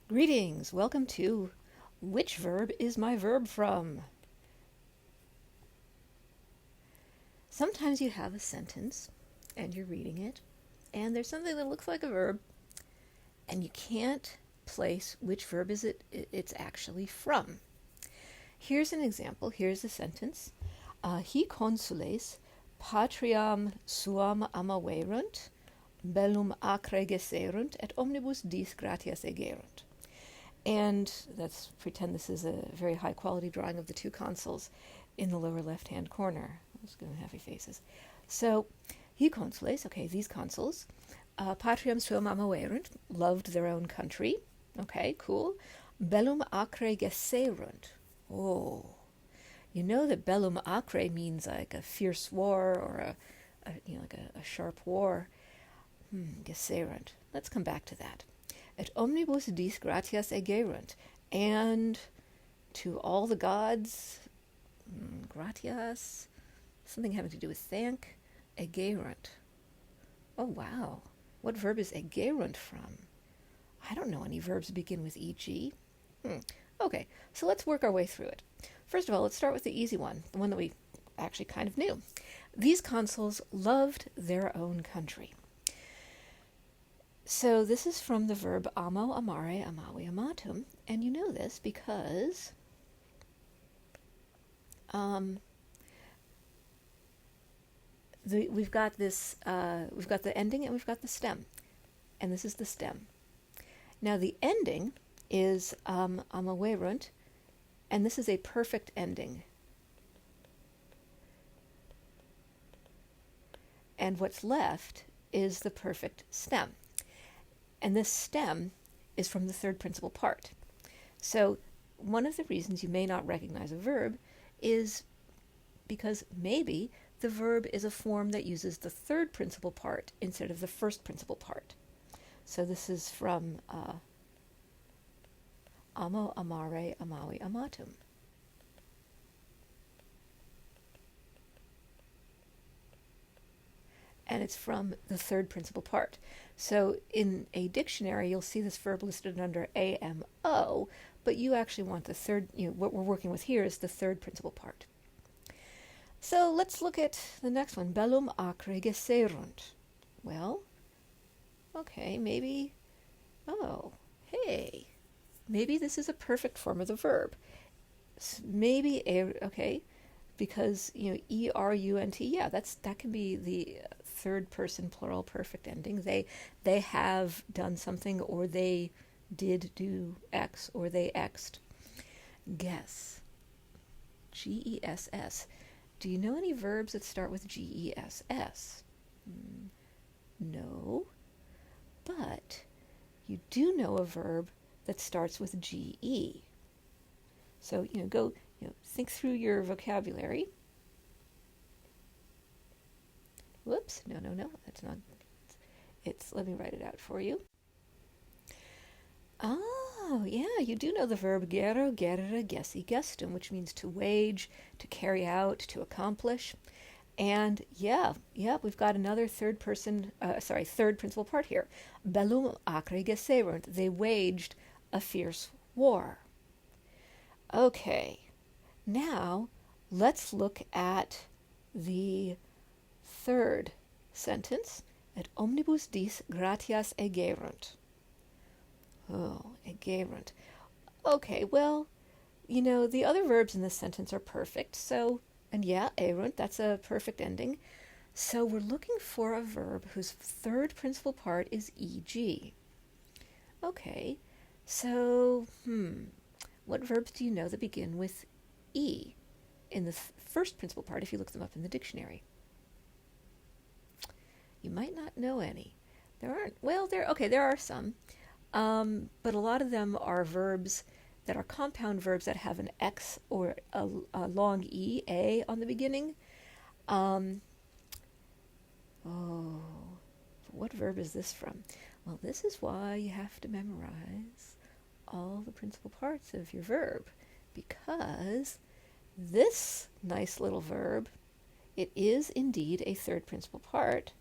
Greetings, welcome to Which Verb is My Verb From? Sometimes you have a sentence and you're reading it, and there's something that looks like a verb, and you can't place which verb is it's actually from. Here's an example. Here's a sentence. Hi consules patriam suam amaverunt, bellum acre geserunt, et omnibus dis gratias egerunt. And let's pretend this is a very high quality drawing of the two consuls in the lower left hand corner. Let's go happy faces. So, hi consules, okay, these consuls, patriam suam amaverunt, loved their own country. Okay, cool. Bellum acre geserunt. Oh, you know that bellum acre means like a fierce war or a sharp war. Geserunt. Let's come back to that. Et omnibus dis gratias egerunt, and to all the gods, gratias, something having to do with thank, egerunt. Oh wow, what verb is egerunt from? I don't know any verbs that begin with eg. Okay, so let's work our way through it. First of all, let's start with the easy one, the one that we actually kind of knew. These consuls loved their own country. So this is from the verb amo, amare, amavi, amatum, and you know this because we've got this, we've got the ending and we've got the stem, and this is the stem. Now the ending is amaverunt, and this is a perfect ending. And what's left is the perfect stem. And this stem is from the third principal part. So one of the reasons you may not recognize a verb is because maybe the verb is a form that uses the third principal part instead of the first principal part. So this is from amo, amare, amavi, amatum. And it's from the third principal part. So in a dictionary, you'll see this verb listed under AMO, but you actually want the third, what we're working with here is the third principal part. So let's look at the next one, bellum acre geserunt. Well, okay, maybe this is a perfect form of the verb. Maybe, okay, because, erunt, yeah, that can be the third person plural perfect ending. They have done something, or they did do X, or they X'd. Guess. Gess. Do you know any verbs that start with gess? No. But you do know a verb that starts with ge. So, go think through your vocabulary. Whoops, no, that's not, let me write it out for you. Oh, yeah, you do know the verb gero, gerere, gessi, gestum, which means to wage, to carry out, to accomplish. And we've got another third principal part here. Bellum acre geserunt, they waged a fierce war. Okay, now let's look at the third sentence, et omnibus dis gratias egerunt. Oh, egerunt. Okay, well, the other verbs in this sentence are perfect, so, and yeah, erunt, that's a perfect ending. So we're looking for a verb whose third principal part is eg. Okay, so, what verbs do you know that begin with e in the first principal part if you look them up in the dictionary? You might not know any. There are some. But a lot of them are verbs that are compound verbs that have an X or a long E, A, on the beginning. What verb is this from? Well, this is why you have to memorize all the principal parts of your verb, because this nice little verb, it is indeed a third principal part.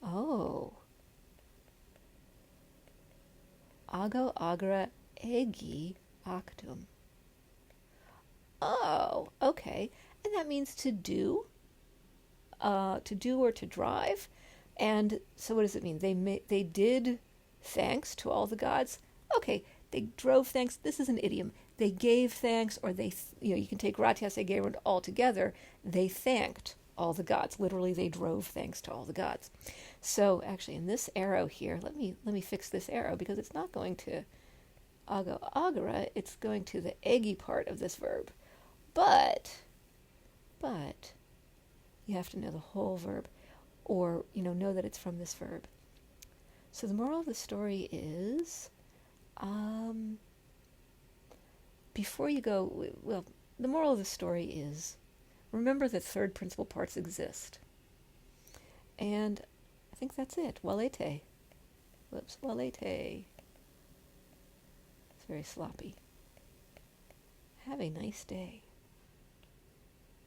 Oh, Ago agra egi actum. Oh, okay. And that means to do or to drive. And so what does it mean? They did thanks to all the gods. Okay, they drove thanks. This is an idiom. They gave thanks, or you can take gratias agerunt all together. They thanked all the gods. Literally, they drove thanks to all the gods. So actually, in this arrow here, let me fix this arrow because it's not going to ago agera. It's going to the eggy part of this verb. But you have to know the whole verb, or know that it's from this verb. So the moral of the story is, before you go, well, the moral of the story is, remember that third principal parts exist. And I think that's it. Walete. Whoops, walete. It's very sloppy. Have a nice day.